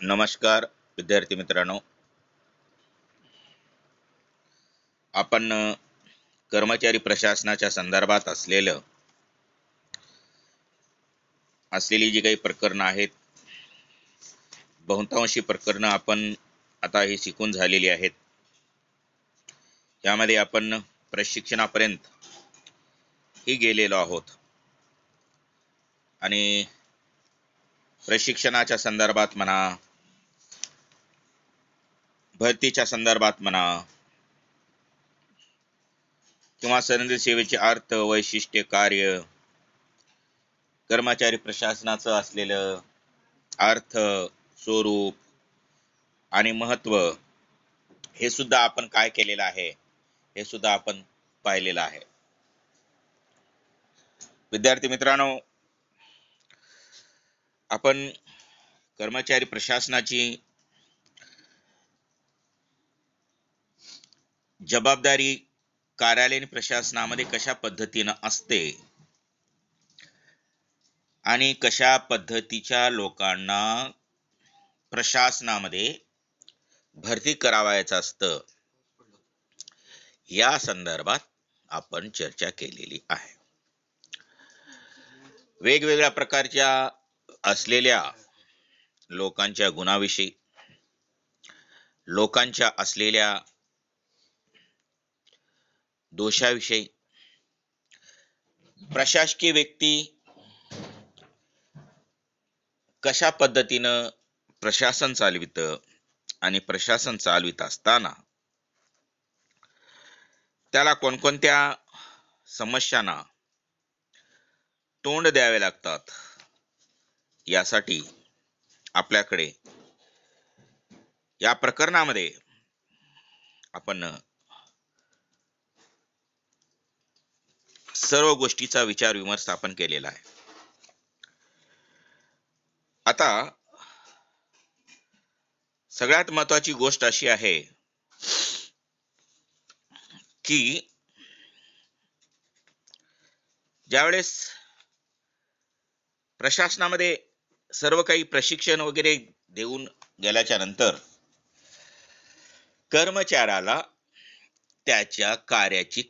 नमस्कार विद्यार्थी मित्रांनो, आपण कर्मचारी प्रशासनाच्या संदर्भात असलेली जी काही प्रकरणं आहेत, बहुतांशी प्रकरणं आपण आता ही शिकून झालेली आहेत. यामध्ये आपण प्रशिक्षणापर्यंत ही गेलेलो आहोत आणि प्रशिक्षणाच्या संदर्भात म्हणा, भरतीच्या संदर्भात म्हणा किंवा सनदी सेवेचे अर्थ, वैशिष्ट्य, कार्य, कर्मचारी प्रशासनाचं असलेलं अर्थ, स्वरूप आणि महत्व, हे सुद्धा आपण काय केलेलं आहे, हे सुद्धा आपण पाहिलेलं आहे. विद्यार्थी मित्रांनो, आपण कर्मचारी प्रशासनाची जबाबदारी कार्यालयीन प्रशासनामध्ये कशा पद्धतीनं असते आणि कशा पद्धतीच्या लोकांना प्रशासनामध्ये भरती करावायचं असतं, या संदर्भात आपण चर्चा केलेली आहे. वेगवेगळ्या प्रकारच्या असलेल्या लोकांच्या गुणाविषयी, लोकांच्या असलेल्या दोषाविषयी, प्रशासकीय व्यक्ती कशा पद्धतीनं प्रशासन चालवितं आणि प्रशासन चालवित असताना त्याला कोणकोणत्या समस्यांना तोंड द्यावे लागतात, यासाठी आपल्याकडे या प्रकरणामध्ये आपण सर्व गोष्टीचा विचार विमर्श आपण केलेला आहे. आता सगळ्यात महत्वाची गोष्ट अशी आहे की ज्यावेळेस प्रशासनामध्ये सर्व काही प्रशिक्षण वगैरे देऊन गेल्याच्या नंतर कर्मचाऱ्याला त्याच्या कार्याची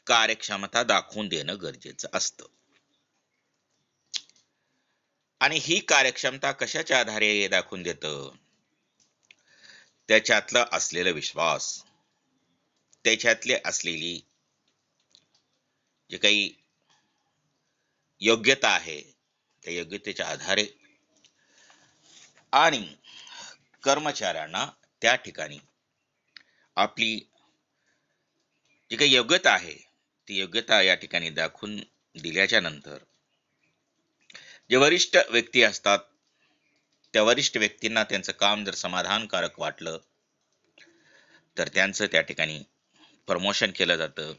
कार्यक्षमता दाखवून देणं गरजेचं असतं. आणि ही कार्यक्षमता कशाच्या आधारे दाखवून देतं? त्याच्यातलं असलेला विश्वास, त्याच्यातले असलेली जे काही योग्यता आहे, त्या योग्यतेच्या आधारे आणि कर्मचाऱ्यांना त्या ठिकाणी आपली जी काही योग्यता आहे, ती योग्यता या ठिकाणी दाखवून दिल्याच्या नंतर जे वरिष्ठ व्यक्ती असतात, त्या वरिष्ठ व्यक्तींना त्यांचं काम जर समाधानकारक वाटलं तर त्यांचं त्या ठिकाणी प्रमोशन केलं जातं,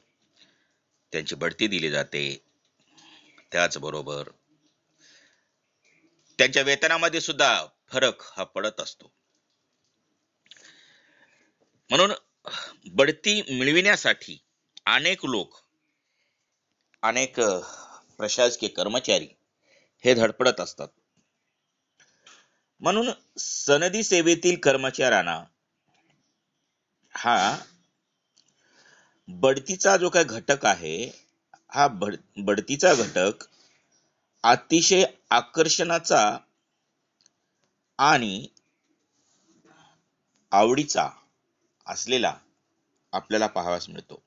त्यांची बढती दिली जाते. त्याचबरोबर त्यांच्या वेतनामध्ये सुद्धा फरक हा पडत असतो. म्हणून बढती मिळविण्यासाठी अनेक प्रशासकीय कर्मचारी हे धडपडत असतात. म्हणून सनदी सेवेतील कर्मचाऱ्यांना हा बढतीचा जो काही घटक आहे, हा बढतीचा घटक अतिशय आकर्षणाचा आणि आवडीचा असलेला आपल्याला पाहावयास मिळतो.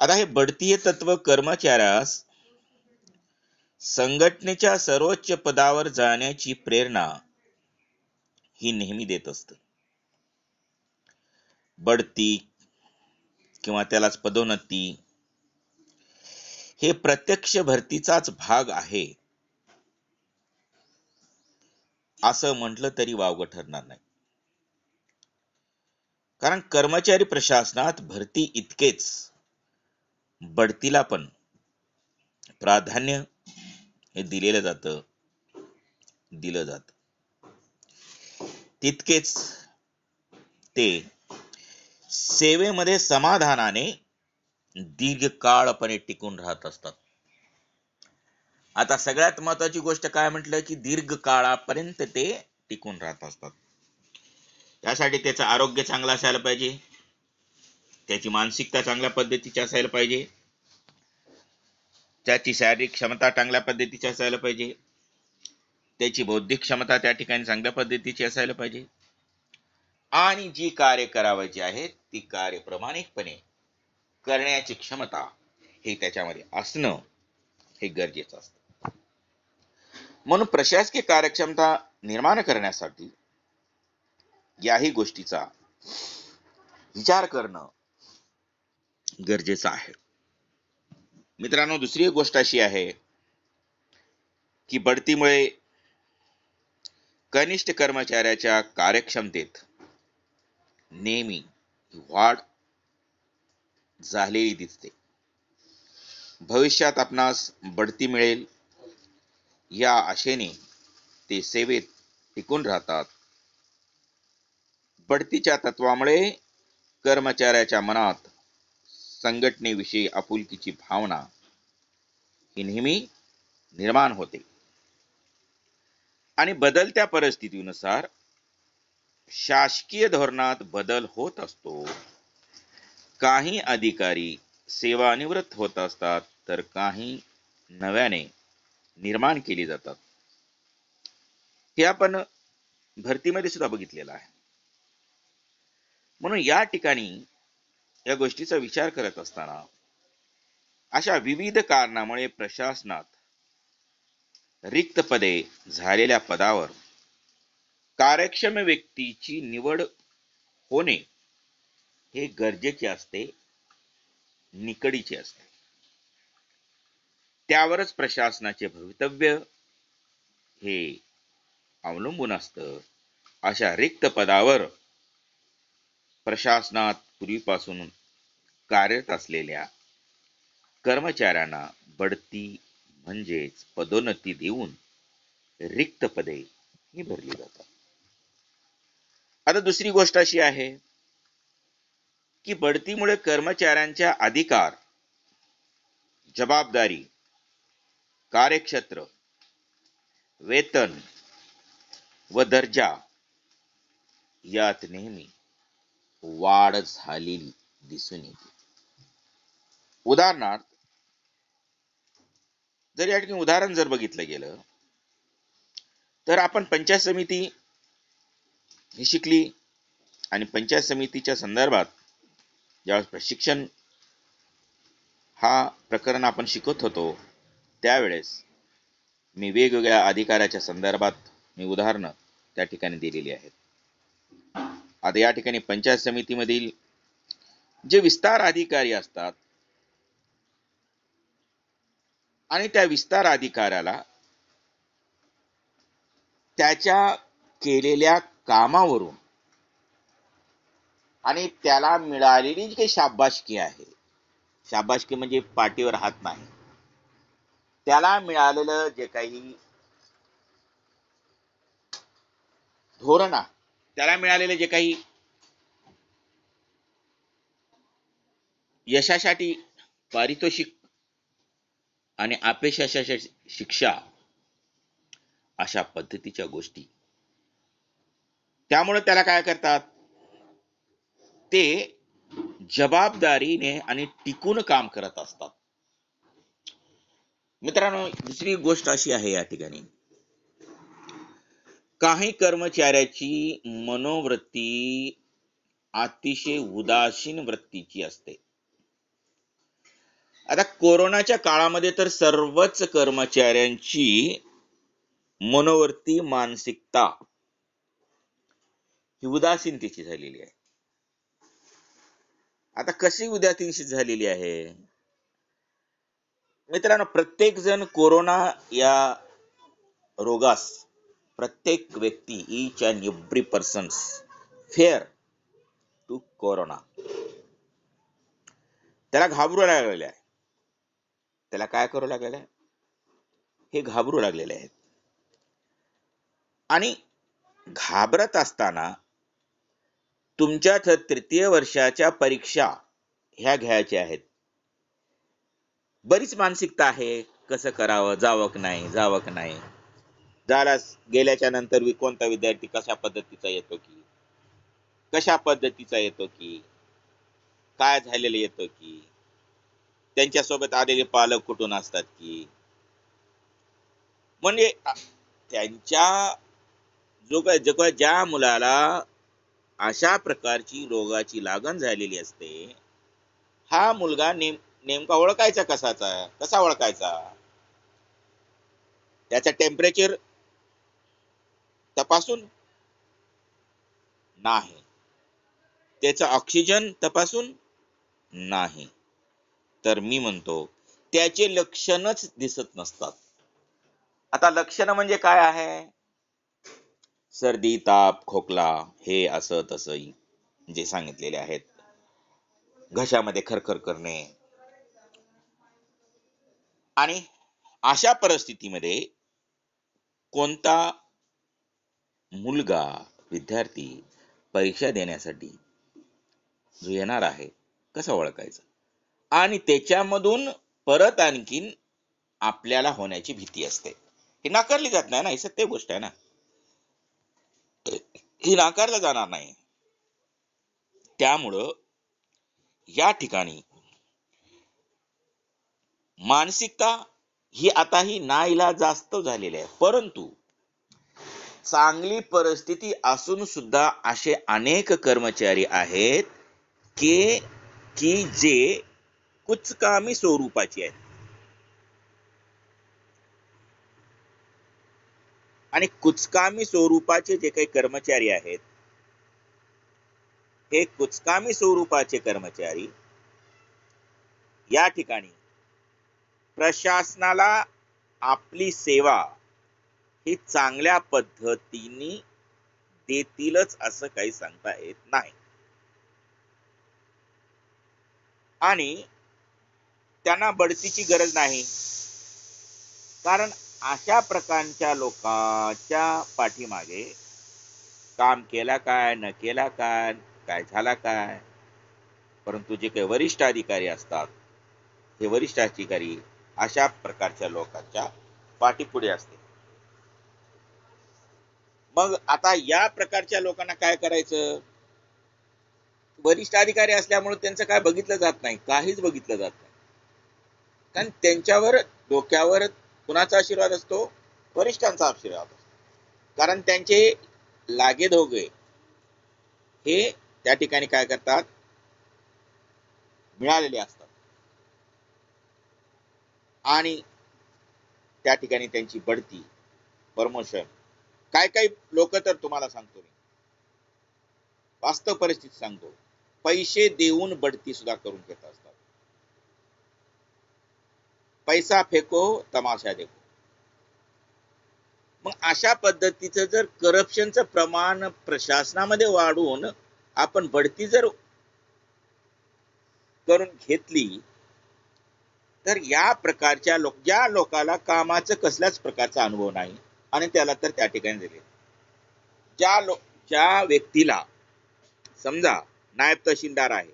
आता हे बढती हे तत्व कर्मचाऱ्यास संघटनेच्या सर्वोच्च पदावर जाण्याची प्रेरणा ही नेहमी देत असतं. बढती किंवा त्यालाच पदोन्नती हे प्रत्यक्ष भरतीचाच भाग आहे असं म्हटलं तरी वावगं ठरणार नाही. कारण कर्मचारी प्रशासनात भरती इतकेच बढतीला पण प्राधान्य हे दिलं जात, तितकेच ते सेवेमध्ये समाधानाने दीर्घकाळपणे टिकून राहत असतात. आता सगळ्यात महत्वाची गोष्ट काय म्हटलं की दीर्घ काळापर्यंत ते टिकून राहत असतात. त्यासाठी त्याचं आरोग्य चांगलं असायला पाहिजे, त्याची मानसिकता चांगल्या पद्धतीची असायला पाहिजे, त्याची शारीरिक क्षमता चांगल्या पद्धतीची असायला पाहिजे, त्याची बौद्धिक क्षमता त्या ठिकाणी चांगल्या पद्धतीची असायला पाहिजे, आणि जी कार्य करावायची आहेत ती कार्य प्रामाणिकपणे करण्याची क्षमता हे त्याच्यामध्ये असणं हे गरजेचं असतं. म्हणून प्रशासकीय कार्यक्षमता निर्माण करण्यासाठी याही गोष्टीचा विचार करणं गरजेचं आहे. मित्रांनो, दुसरी एक गोष्ट अशी आहे की बढतीमुळे कनिष्ठ कर्मचाऱ्याच्या कार्यक्षमतेत नेहमी वाढ झालेली दिसते. भविष्यात आपणास बढती मिळेल या आशेने ते सेवेत टिकून राहतात. बढतीच्या तत्वामुळे कर्मचाऱ्याच्या मनात संघटनेविषयी आपुलकीची भावना ही नेहमी निर्माण होते आणि बदलत्या परिस्थितीनुसार शासकीय धोरणात बदल होत असतो. काही अधिकारी सेवानिवृत्त होत असतात तर काही नव्याने निर्माण केली जातात. हे आपण भरतीमध्ये सुद्धा बघितलेलं आहे. म्हणून या ठिकाणी या गोष्टीचा विचार करत असताना अशा विविध कारणामुळे प्रशासनात रिक्त पदे झालेल्या पदावर कार्यक्षम व्यक्तीची निवड होणे हे गरजेचे असते, निकडीचे असते. त्यावरच प्रशासनाचे भवितव्य हे अवलंबून असतं. अशा रिक्त पदावर प्रशासनात पूर्वीपासून कार्यरत असलेल्या कर्मचाऱ्यांना बढती म्हणजेच पदोन्नती देऊन रिक्त पदे ही भरली जातात. आता दुसरी गोष्ट अशी आहे की बढतीमुळे कर्मचाऱ्यांच्या अधिकार, जबाबदारी, कार्यक्षेत्र, वेतन व दर्जा यात नेहमी वाढ झालेली दिसून येते. उदाहरणार्थ, जर या ठिकाणी उदाहरण जर बघितलं गेलं तर आपण पंचायत समिती ही शिकली आणि पंचायत समितीच्या संदर्भात ज्यावेळेस प्रशिक्षण हा प्रकरण आपण शिकत होतो त्यावेळेस मी वेगवेगळ्या अधिकाऱ्याच्या संदर्भात मी उदाहरणं त्या ठिकाणी दिलेली आहेत. आता या ठिकाणी पंचायत समितीमधील जे विस्तार अधिकारी असतात आणि त्या विस्तार अधिकाऱ्याला त्याच्या केलेल्या कामावरून आणि त्याला मिळालेली जी काही शाबासकी आहे, शाबासकी म्हणजे पाठीवर हात नाही, त्याला मिळालेलं जे काही धोरण आहे, त्याला मिळालेले जे काही यशासाठी पारितोषिक आणि अपेक्षाच्या शिक्षा अशा पद्धतीच्या गोष्टी, त्यामुळे त्याला काय करतात, ते जबाबदारीने आणि टिकून काम करत असतात. मित्रांनो, दुसरी गोष्ट अशी आहे या ठिकाणी काही कर्मचाऱ्याची मनोवृत्ती अतिशय उदासीन वृत्तीची असते. आता कोरोनाच्या काळामध्ये तर सर्वच कर्मचाऱ्यांची मनोवृत्ती, मानसिकता ही उदासीनतेची झालेली आहे. आता कशी उदासीनतेची झालेली आहे मित्रांनो, प्रत्येक जण कोरोना या रोगास, प्रत्येक व्यक्ती, each and every persons fear to corona, त्याला घाबरू लागलेले आहे. त्याला काय करू लागलेलं आहे, हे घाबरू लागलेले आहेत. आणि घाबरत असताना तुमच्या तृतीय वर्षाच्या परीक्षा ह्या घ्यायच्या आहेत. बरीच मानसिकता आहे, कसं करावं, जावं की नाही, जावं की नाही, झाला गेल्याच्या नंतर कोणता विद्यार्थी कशा पद्धतीचा येतो की, कशा पद्धतीचा येतो की, काय झालेलं येतं की, त्यांच्यासोबत आलेले पालक कुठून असतात की, म्हणजे त्यांच्या ज्या मुलाला अशा प्रकारची रोगाची लागण झालेली असते, हा मुलगा नेमका ओळखायचा कसा ओळखायचा? त्याचा टेम्परेचर तपासून नाही, त्याचा ऑक्सिजन तपासून नाही, तर मी म्हणतो त्याचे लक्षणच दिसत नसतात. आता लक्षण म्हणजे काय आहे? सर्दी, ताप, खोकला, हे असं तसं जे सांगितलेले आहेत, घशामध्ये खरखर करणे, आणि अशा परिस्थितीमध्ये कोणता मुलगा, विद्यार्थी परीक्षा देण्यासाठी जो येणार आहे कसा ओळखायचा? आणि त्याच्यामधून परत आणखीन आपल्याला होण्याची भीती असते. ही नाकारली जात नाही ना, ही सत्य गोष्ट आहे ना, ही नाकारला जाणार नाही. त्यामुळं या ठिकाणी मानसिकता ही आता ही नाईलाजास्तव झालेली आहे. परंतु चांगली परिस्थिती असून सुद्धा असे अनेक कर्मचारी आहेत की जे कुचकामी स्वरूपाचे आहेत. आणि कुचकामी स्वरूपाचे जे काही कर्मचारी आहेत, हे कुचकामी स्वरूपाचे कर्मचारी या ठिकाणी प्रशासनाला आपली सेवा ही चांगल्या पद्धतीने देतीलच असं काही सांगता येत नाही. आणि त्यांना बढतीची गरज नाही, कारण अशा प्रकारच्या लोकांच्या पाठीमागे काम केला काय, न केला काय, काय झाला काय, परंतु जे काही वरिष्ठ अधिकारी असतात, हे वरिष्ठ अधिकारी अशा प्रकारच्या लोकांच्या पाठीपुढे असते. मग आता या प्रकारच्या लोकांना काय करायचं? वरिष्ठ अधिकारी असल्यामुळे त्यांचं काय बघितलं जात नाही, काहीच बघितलं जात नाही, कारण त्यांच्यावर डोक्यावर कुणाचा आशीर्वाद असतो? वरिष्ठांचा आशीर्वाद असतो. कारण त्यांचे लागेधोगे हे त्या ठिकाणी काय करतात? मिळालेले असतात, आणि त्या ठिकाणी त्यांची बढती, प्रमोशन, काय काही लोक तर तुम्हाला सांगतो मी, वास्तव परिस्थिती सांगतो, पैसे देऊन बढती सुद्धा करून घेत असतात. पैसा फेको तमाशा देखो. मग अशा पद्धतीचं जर करप्शनचं प्रमाण प्रशासनामध्ये वाढवून आपण बढती जर करून घेतली, तर या प्रकारच्या ज्या लोकाला कामाचं कसल्याच प्रकारचा अनुभव नाही, आणि त्याला तर त्या ठिकाणी दिले, ज्या व्यक्तीला समजा नायब तहसीलदार आहे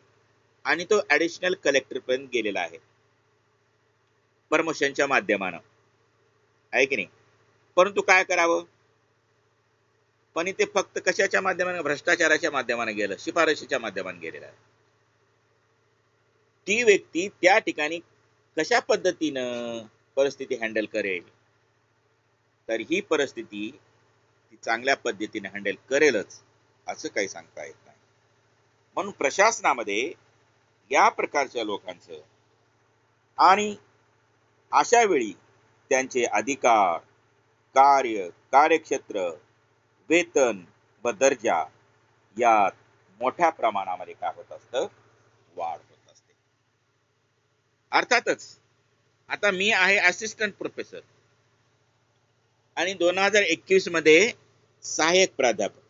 आणि तो ऍडिशनल कलेक्टर पर्यंत गेलेला आहे प्रमोशनच्या माध्यमानं, आहे की नाही, परंतु काय करावं? पण ते फक्त कशाच्या माध्यमाने? भ्रष्टाचाराच्या माध्यमाने गेलं, शिफारशीच्या माध्यमाने गेलेला आहे. ती व्यक्ती त्या ठिकाणी कशा पद्धतीनं परिस्थिती हँडल करेल? तर ही परिस्थिती ती चांगल्या पद्धतीने हँडल करेलच असं काही सांगता येत नाही. म्हणून प्रशासनामध्ये या प्रकारच्या लोकांचं, आणि अशा वेळी त्यांचे अधिकार, कार्यक्षेत्र, वेतन व दर्जा यात मोठ्या प्रमाणामध्ये काय होत असतं? वाढ होत असते. अर्थातच आता मी आहे असिस्टंट प्रोफेसर आणि 2021 मध्ये सहाय्यक प्राध्यापक,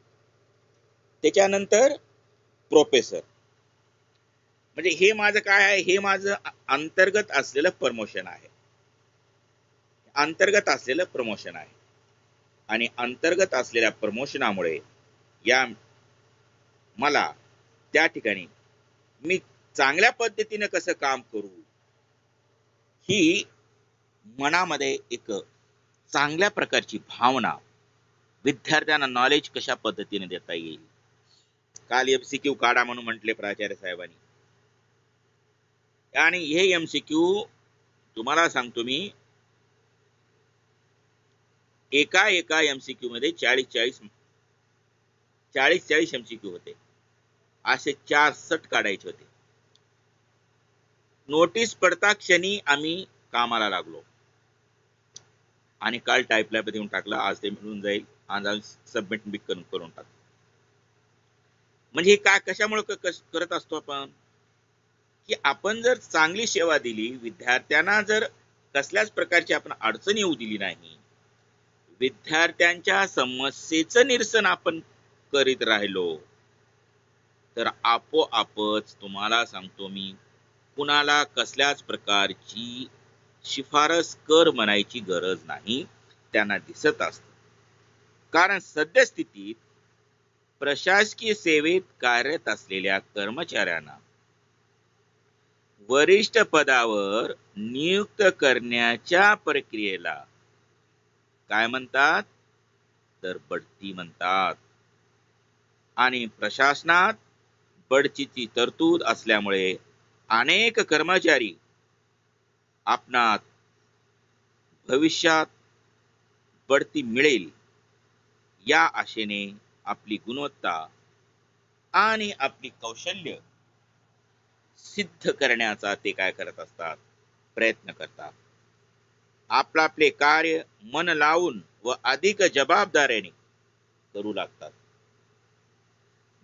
त्याच्यानंतर प्रोफेसर, म्हणजे हे माझं काय आहे? हे माझं अंतर्गत असलेलं प्रमोशन आहे, अंतर्गत असलेलं प्रमोशन आहे. आणि अंतर्गत असलेल्या प्रमोशनामुळे या मला त्या ठिकाणी मी चांगल्या पद्धतीने कसं काम करू, ही मनामध्ये एक चांगल्या प्रकारची भावना, विद्यार्थ्यांना नॉलेज कशा पद्धतीने देता येईल. काल MCQ काढा म्हणून म्हटले प्राचार्य साहेबांनी, आणि हे MCQ तुम्हाला सांगतो मी, एका MCQ मध्ये 40 MCQ होते. असे 64 काढायचे होते. नोटीस पडता क्षणी आम्ही कामाला लागलो आणि काल टाइप लॅब देऊन टाकला. आज ते मिळून जाईल, आज सबमिट बी करून टाक. म्हणजे काय कशामुळे करत असतो आपण, की आपण जर चांगली सेवा दिली, विद्यार्थ्यांना जर कसल्याच प्रकारची आपण अडचण येऊ दिली नाही, विद्यार्थ्यांच्या समस्येचं निरसन आपण करीत राहिलो, तर आपोआपच तुम्हाला सांगतो मी, कुणाला कसल्याच प्रकारची शिफारस कर म्हणायची गरज नाही. त्यांना दिसत असत. कारण सद्यस्थितीत प्रशासकीय सेवेत कार्यरत असलेल्या कर्मचाऱ्यांना वरिष्ठ पदावर नियुक्त करण्याच्या प्रक्रियेला काय म्हणतात, तर बढती म्हणतात. आणि प्रशासनात बढतीची तरतूद असल्यामुळे अनेक कर्मचारी आपणात भविष्यात बढती मिळेल या आशेने आपली गुणवत्ता आणि आपली कौशल्य सिद्ध करण्याचा ते काय करत असतात, प्रयत्न करतात. आपले कार्य मन लावून व अधिक जबाबदारीने करू लागतात.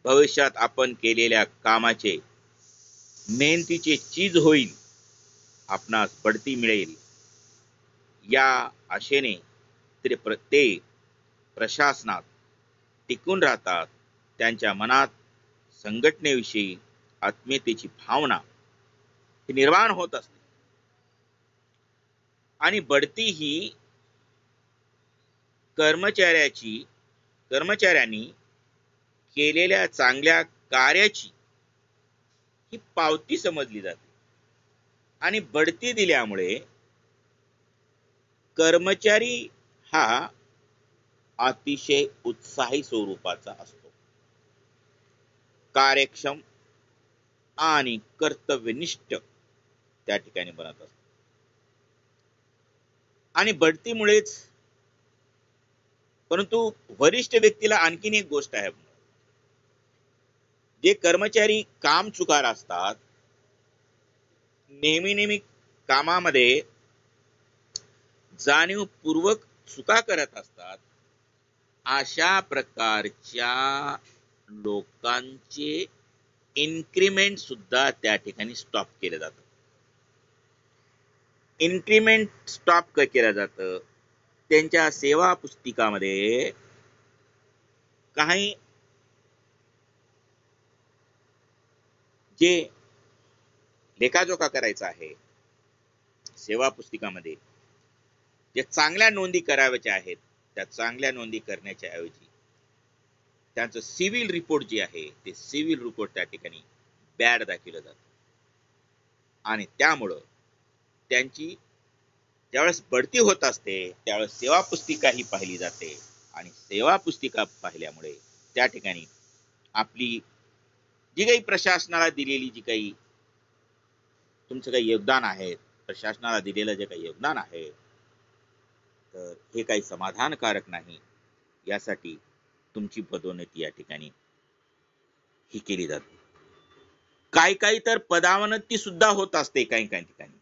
भविष्यात आपण केलेल्या कामाचे मेहनतीचे चीज होईल, आपणास बढती मिळेल या आशेने ते प्रशासनात टिकून राहतात. त्यांच्या मनात संघटनेविषयी आत्मीयतेची भावना ही निर्माण होत असते. आणि बढती ही कर्मचाऱ्यांनी केलेल्या चांगल्या कार्याची ही पावती समजली जाते. आणि बढती दिल्यामुळे कर्मचारी हा अतिशय उत्साही स्वरूपाचा असतो, कार्यक्षम आणि कर्तव्यनिष्ठ त्या ठिकाणी बनत असतो. आणि बढतीमुळेच, परंतु वरिष्ठ व्यक्तीला आणखीन एक गोष्ट आहे, जे कर्मचारी काम चुकार असतात, नेहमी कामामध्ये जाणीवपूर्वक चुका करत असतात, अशा प्रकारच्या लोकांचे इन्क्रीमेंट सुद्धा त्या ठिकाणी स्टॉप केलं जातं. इन्क्रीमेंट स्टॉप केलं जातं. त्यांच्या सेवा पुस्तिकामध्ये काही जे लेखाजोखा करायचा आहे, सेवा पुस्तिकामध्ये जे चांगल्या नोंदी कराव्याच्या आहेत, त्या चांगल्या नोंदी करण्याच्या ऐवजी त्यांचं सिव्हिल रिपोर्ट जे आहे, ते सिव्हिल रिपोर्ट त्या ठिकाणी बॅड दाखवलं जातं. आणि त्यामुळं त्यांची ज्यावेळेस बढती होत असते, त्यावेळेस सेवा पुस्तिका ही पाहिली जाते. आणि सेवा पुस्तिका पाहिल्यामुळे त्या ठिकाणी आपली जी काही प्रशासनाला दिलेली जी काही तुमचं काही योगदान आहे, प्रशासनाला दिलेलं जे काही योगदान आहे, तर हे काही समाधानकारक नाही. यासाठी तुमची पदोन्नती या ठिकाणी ही केली जाते. काही तर पदावनती सुद्धा होत असते. काही ठिकाणी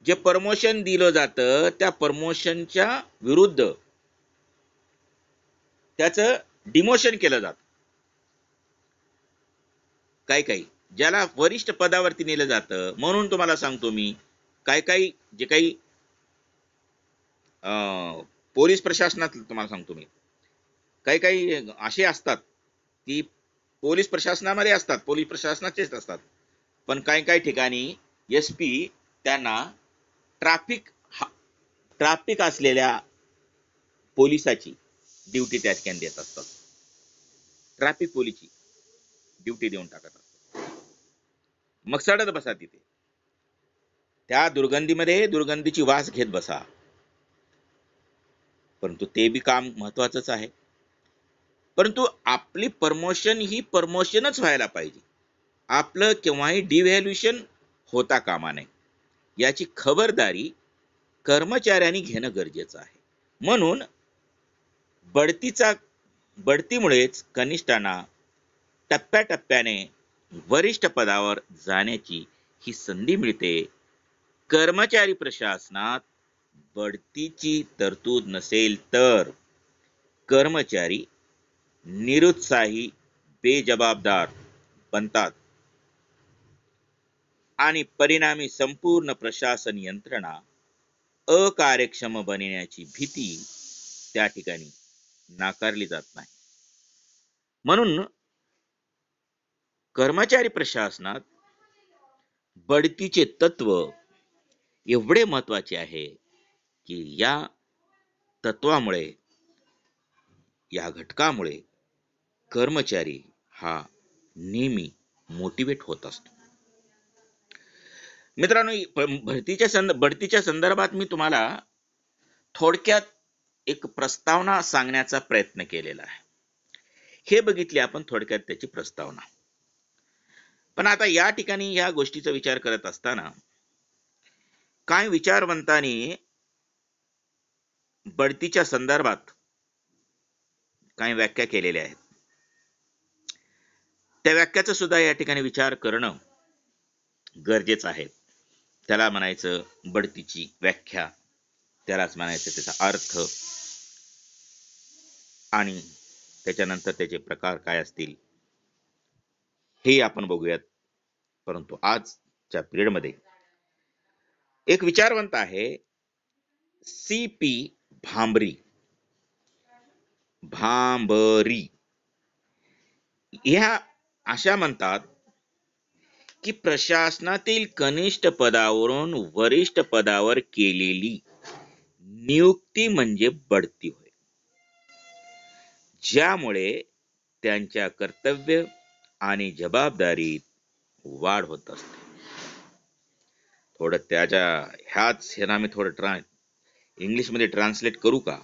जे प्रमोशन दिलं जातं, त्या प्रमोशनच्या विरुद्ध त्याचं डिमोशन केलं जातं. काही ज्याला वरिष्ठ पदावरती नेलं जातं, म्हणून तुम्हाला सांगतो मी, काही जे काही पोलीस प्रशासनात तुम्हाला सांगतो मी, काही असे असतात की पोलीस प्रशासनामध्ये असतात, पोलीस प्रशासनाचेच असतात, पण काही ठिकाणी SP त्यांना ट्रॅफिक असलेल्या पोलिसाची ड्युटी त्या ठिकाणी देत असतात. ट्रॅफिक पोलीसची ड्युटी देऊन टाकत असतात. मग सडत बसा तिथे. त्या दुर्गंधीमध्ये दुर्गंधीची वास घेत बसा, परंतु ते बी काम महत्वाचंच आहे. परंतु आपली प्रमोशन ही प्रमोशनच व्हायला पाहिजे. आपलं केव्हाही डिव्हॅल्युएशन होता कामा नये, याची खबरदारी कर्मचाऱ्यांनी घेणं गरजेचं आहे. म्हणून बढतीमुळेच कनिष्ठांना टप्प्याटप्प्याने वरिष्ठ पदावर जाण्याची ही संधी मिळते. कर्मचारी प्रशासनात बढतीची तरतूद नसेल तर कर्मचारी निरुत्साही, बेजबाबदार बनतात आणि परिणामी संपूर्ण प्रशासन यंत्रणा अकार्यक्षम बनण्याची भीती त्या ठिकाणी नाकारली जात नाही. म्हणून कर्मचारी प्रशासनात बढतीचे तत्व एवढे महत्वाचे आहे की या तत्वामुळे, या घटकामुळे कर्मचारी हा नेहमी मोटिवेट होत असतो. मित्रांनो, बढतीच्या संदर्भात मी तुम्हाला थोडक्यात एक प्रस्तावना सांगण्याचा प्रयत्न केलेला आहे. हे बघितले आपण थोडक्यात त्याची प्रस्तावना. पण आता या ठिकाणी या गोष्टीचा विचार करत असताना काही विचारवंतांनी बढतीच्या संदर्भात काही व्याख्या केलेल्या आहेत. त्या व्याख्याचा सुद्धा या ठिकाणी विचार करणं गरजेचं आहे. त्याला म्हणायचं बढतीची व्याख्या, त्यालाच म्हणायचं त्याचा अर्थ, आणि त्याच्यानंतर त्याचे प्रकार काय असतील हे आपण बघूयात. परंतु आजच्या पिरियडमध्ये एक विचारवंत आहे, सी.पी. भांबरी. ह्या अशा म्हणतात की प्रशासनातील कनिष्ठ पदावरून वरिष्ठ पदावर केलेली नियुक्ती म्हणजे बढती होय, ज्यामुळे त्यांच्या कर्तव्य आणि जबाबदारीत वाढ होत असते. थोडं त्याच्या ह्याच ह्याला मी थोडं इंग्लिश मध्ये ट्रान्सलेट करू का?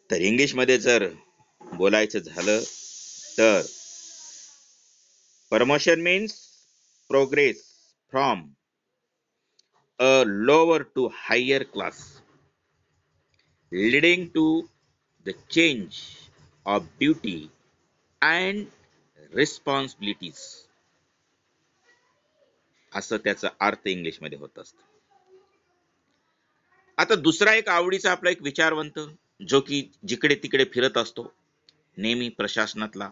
तर इंग्लिश मध्ये जर बोलायचं झालं तर promotion means progress from a lower to higher class, leading to the change of duty and responsibilities, असं त्याचा अर्थ इंग्लिश मध्ये होत असत. आता दुसरा एक आवडीचा आपला एक विचारवंत, जो की जिकडे तिकडे फिरत असतो नेहमी प्रशासनातला,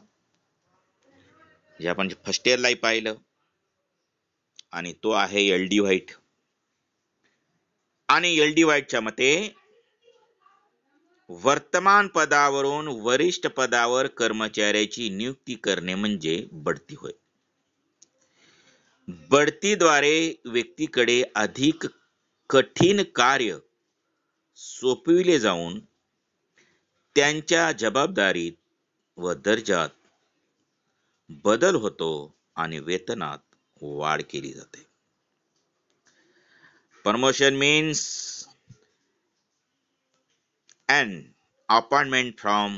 जे आपण फर्स्ट इयरलाही पाहिलं, आणि तो आहे एल.डी. व्हाईट. आणि एल.डी. व्हाईटच्या मते वर्तमान पदावरून वरिष्ठ पदावर कर्मचाऱ्याची नियुक्ती करणे म्हणजे बढती होय. बढतीद्वारे व्यक्तीकडे अधिक कठीण कार्य सोपविले जाऊन त्यांच्या जबाबदारीत व दर्जात बदल होतो आणि वेतनात वाढ केली जाते. Promotion means an appointment from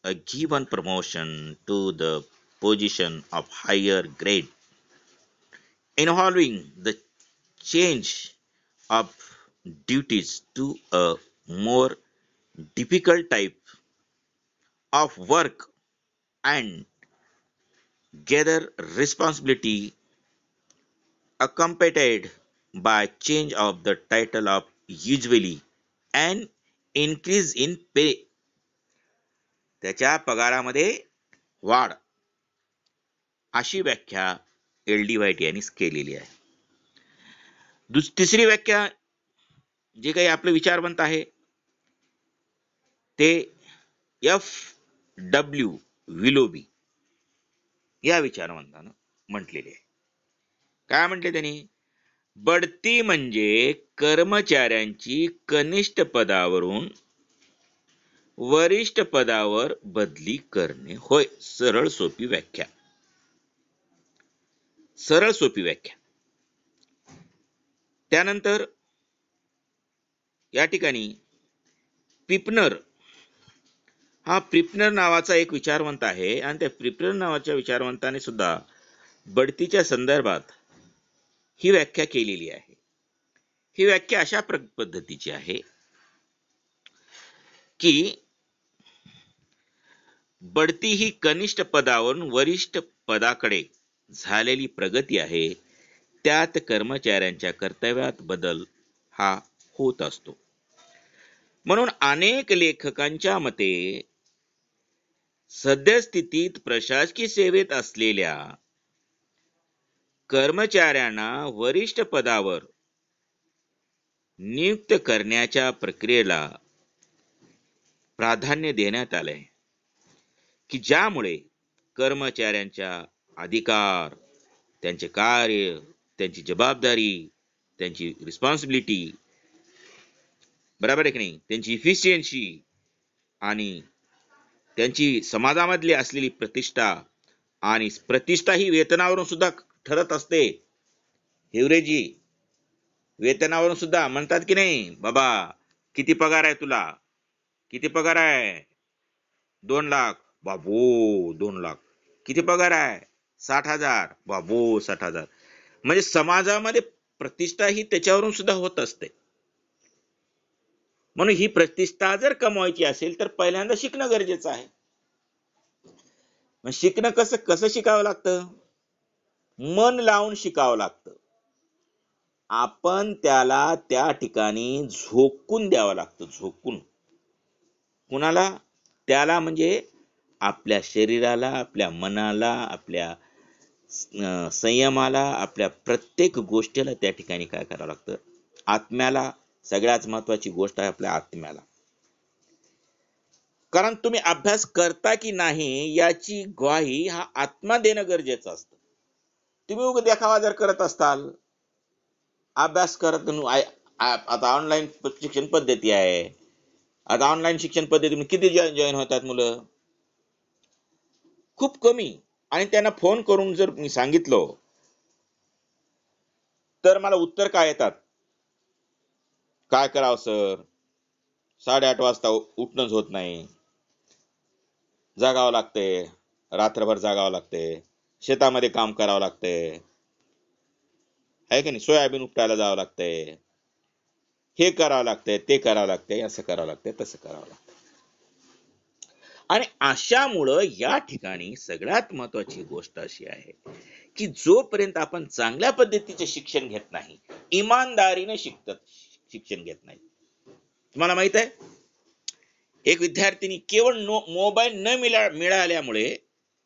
a given promotion to the position of higher grade, involving the change of duties to a more difficult type of work and gather responsibility, accompanied by change of the title of usually an increase in pay, त्याच्या पगारामध्ये वाढ, अशी व्याख्या LD. White यांनी केलेली आहे. तिसरी व्याख्या जे काही आपले विचारवंत आहे ते F.W. विलोबी या विचारवंतानं म्हटलेले आहे. काय म्हटले त्यांनी? बढती म्हणजे कर्मचाऱ्यांची कनिष्ठ पदावरून वरिष्ठ पदावर बदली करणे होय. सरळ सोपी व्याख्या. त्यानंतर या ठिकाणी प्रिपनर हा प्रिपनर नावाचा एक विचारवंत आहे आणि त्या प्रिपनर नावाच्या विचारवंताने सुद्धा बढतीच्या संदर्भात ही व्याख्या केलेली आहे. ही व्याख्या अशा पद्धतीची आहे की बढती ही कनिष्ठ पदावरून वरिष्ठ पदाकडे झालेली प्रगती आहे. त्यात कर्मचाऱ्यांच्या कर्तव्यात बदल हा होत असतो. म्हणून अनेक लेखकांच्या मते सद्यस्थितीत प्रशासकीय सेवेत असलेल्या कर्मचाऱ्यांना वरिष्ठ पदावर नियुक्त करण्याच्या प्रक्रियेला प्राधान्य देण्यात आले की ज्यामुळे कर्मचाऱ्यांच्या अधिकार, त्यांचे कार्य, त्यांची जबाबदारी, त्यांची रिस्पॉन्सिबिलिटी, बरोबर आहे की नाही, त्यांची इफिशियन्सी आणि त्यांची समाजामधली असलेली प्रतिष्ठा, आणि प्रतिष्ठा ही वेतनावरून सुद्धा ठरत असते. हिवरेजी, वेतनावरून सुद्धा म्हणतात की नाही, बाबा किती पगार आहे तुला, किती पगार आहे, 2 लाख, बाबू 2 लाख. किती पगार आहे, 60,000, बाबू 60,000. म्हणजे समाजामध्ये प्रतिष्ठा ही त्याच्यावरून सुद्धा होत असते. म्हणून ही प्रतिष्ठा जर कमवायची असेल तर पहिल्यांदा शिकणं गरजेचं आहे. शिकणं कसं शिकावं लागतं, मन लावून शिकावं लागतं. आपण त्याला त्या ठिकाणी झोकून द्यावं लागतं. झोकून कुणाला, त्याला म्हणजे आपल्या शरीराला, आपल्या मनाला, आपल्या संयमाला, आपल्या प्रत्येक गोष्टीला त्या ठिकाणी काय करावं लागतं, आत्म्याला. सगळ्यात महत्वाची गोष्ट आहे आपल्या आत्म्याला. कारण तुम्ही अभ्यास करता की नाही याची ग्वाही हा आत्मा देणं गरजेचं असतं. तुम्ही उगाच देखावा जर करत असताल, अभ्यास करत, आता ऑनलाईन शिक्षण पद्धती आहे, आता ऑनलाईन शिक्षण पद्धतीमध्ये किती जॉईन होतात मुलं, खूप कमी. आणि त्यांना फोन करून जर मी सांगितलं तर मला उत्तर काय येतात, काय करावं सर, 8:30 वाजता उठणंच होत नाही, जागावं लागते, रात्रभर जागावं लागते, शेतामध्ये काम करावं लागते, आहे की नाही, सोयाबीन उपटायला जावं लागतंय, हे करावं लागतंय, ते करावं लागतंय, असं करावं लागतंय, तसं करावं लागतंय. आणि अशामुळं या ठिकाणी सगळ्यात महत्वाची गोष्ट अशी आहे की जोपर्यंत आपण चांगल्या पद्धतीचे शिक्षण घेत नाही, इमानदारीने शिक्षण घेत नाही. तुम्हाला माहित आहे, एक विद्यार्थिनी केवळ मोबाईल न मिळाल्यामुळे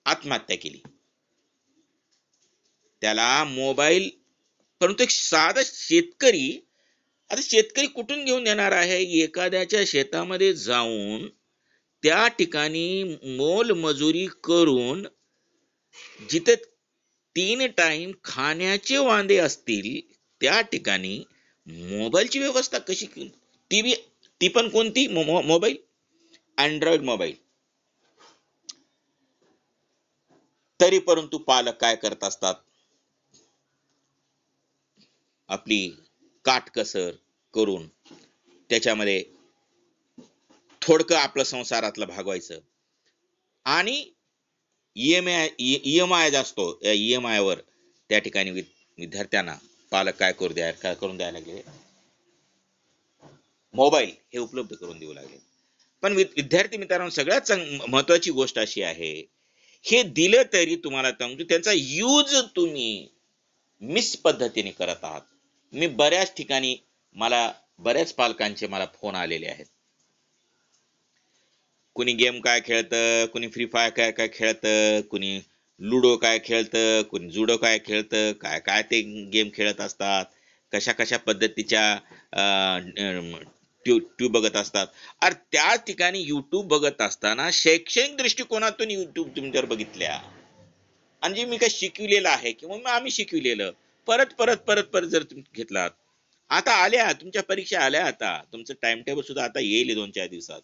आत्महत्या केली. त्याला मोबाईल, परंतु एक साधा शेतकरी, आता शेतकरी कुठून घेऊन देणार आहे, एखाद्याच्या शेतामध्ये जाऊन त्या ठिकाणी मोलमजुरी करून जिथे 3 टाइम खाण्याचे वांदे असतील त्या ठिकाणी मोबाईलची व्यवस्था कशी केली, ती पण कोणती, मोबाईल, अँड्रॉइड मोबाईल. तरी परंतु पालक काय करत असतात, आपली काटकसर करून त्याच्यामध्ये थोडकं आपलं संसारातलं भागवायचं आणि EMI असतो, या EMI वर त्या ठिकाणी विद्यार्थ्यांना पालक काय करून द्यायला लागले, मोबाईल हे उपलब्ध करून देऊ लागले. पण विद्यार्थी मित्रांनो, सगळ्यात महत्वाची गोष्ट अशी आहे, हे दिलं तरी तुम्हाला सांगतो त्यांचा यूज तुम्ही मिस पद्धतीने करत आहात. मी बऱ्याच ठिकाणी, बऱ्याच पालकांचे मला फोन आलेले आहेत. कुणी गेम काय खेळतं, कुणी फ्री फायर काय काय खेळतं, कुणी लुडो काय खेळतं, कुणी जुडो काय खेळतं, काय काय ते गेम खेळत असतात, कशा कशा पद्धतीच्या ट्यूब बघत असतात. अरे त्या ठिकाणी युट्यूब बघत असताना शैक्षणिक दृष्टिकोनातून युट्यूब तुम्ही जर बघितल्या, आणि जे मी काय शिकविलेलं आहे किंवा आम्ही शिकविलेलं परत परत परत परत जर तुम्ही घेतलात, आता आल्या तुमच्या परीक्षा आल्या, आता तुमचं टाइम टेबल सुद्धा आता येईल 2-4 दिवसात,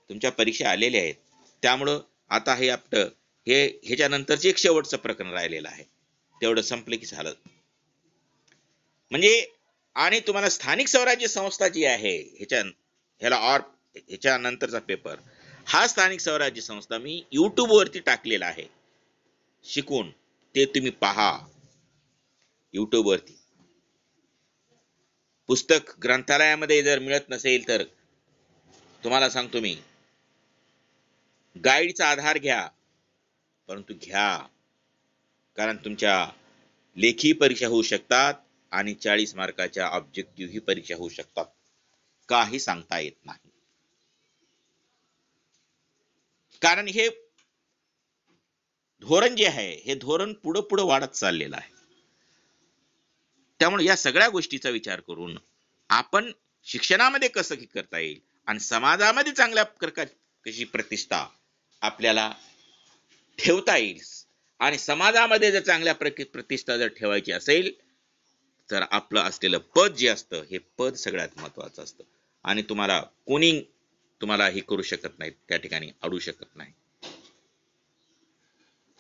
तुमच्या परीक्षा आलेल्या आहेत. त्यामुळं आता हे आपलं ह्याच्यानंतरचे एक शेवटचं प्रकरण राहिलेलं आहे, तेवढं संपलं की झालं. म्हणजे आणि तुम्हाला स्थानिक स्वराज्य संस्था जी आहे ह्याच्या नंतरचा पेपर, हा स्थानिक स्वराज्य संस्था मी YouTube वरती टाकलेला आहे शिकून, ते तुम्ही पहा YouTube वरती. पुस्तक ग्रंथालयामध्ये जर मिळत नसेल तर तुम्हाला सांगतो मी, गाईडचा आधार घ्या, परंतु घ्या, कारण तुमच्या लेखी परीक्षा होऊ शकतात आणि 40 मार्काच्या ऑब्जेक्टिव्ह ही परीक्षा होऊ शकतात, काही सांगता येत नाही. कारण हे धोरण जे आहे, हे धोरण पुढं पुढं वाढत चाललेलं आहे. त्यामुळे या सगळ्या गोष्टीचा विचार करून आपण शिक्षणामध्ये कसं करता येईल आणि समाजामध्ये चांगल्या कशी प्रतिष्ठा आपल्याला ठेवता येईल, आणि समाजामध्ये जर चांगल्या प्रतिष्ठा जर ठेवायची असेल तर आपलं असलेलं पद जे असतं, हे पद सगळ्यात महत्वाचं असतं. आणि तुम्हाला हे करू शकत नाही, त्या ठिकाणी अडू शकत नाही.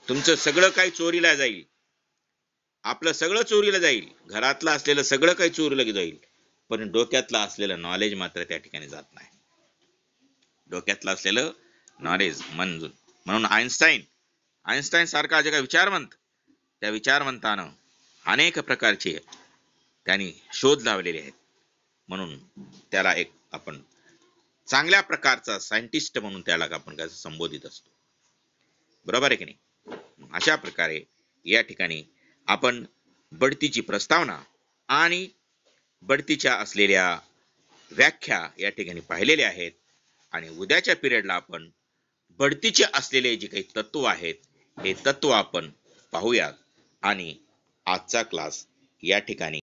तुमचं सगळं काही चोरीला जाईल, आपलं सगळं चोरीला जाईल, घरातलं असलेलं सगळं काही चोरीला जाईल, पण डोक्यातलं असलेलं नॉलेज मात्र त्या ठिकाणी जात नाही. डोक्यातलं असलेलं नॉलेज म्हणून आइन्स्टाईन सारखा जे काही विचारवंत, त्या विचारवंतानं अनेक प्रकारचे त्यांनी शोध लावलेले आहेत, म्हणून त्याला एक आपण चांगल्या प्रकारचा सायंटिस्ट म्हणून त्याला आपण संबोधित असतो. बरोबर आहे की नाही? अशा प्रकारे या ठिकाणी आपण बढतीची प्रस्तावना आणि बढतीच्या असलेल्या व्याख्या या ठिकाणी पाहिलेल्या आहेत, आणि उद्याच्या पिरियडला आपण बढतीचे असलेले जे काही तत्व आहेत, हे तत्व आपण पाहूयात. आणि आजचा क्लास या ठिकाणी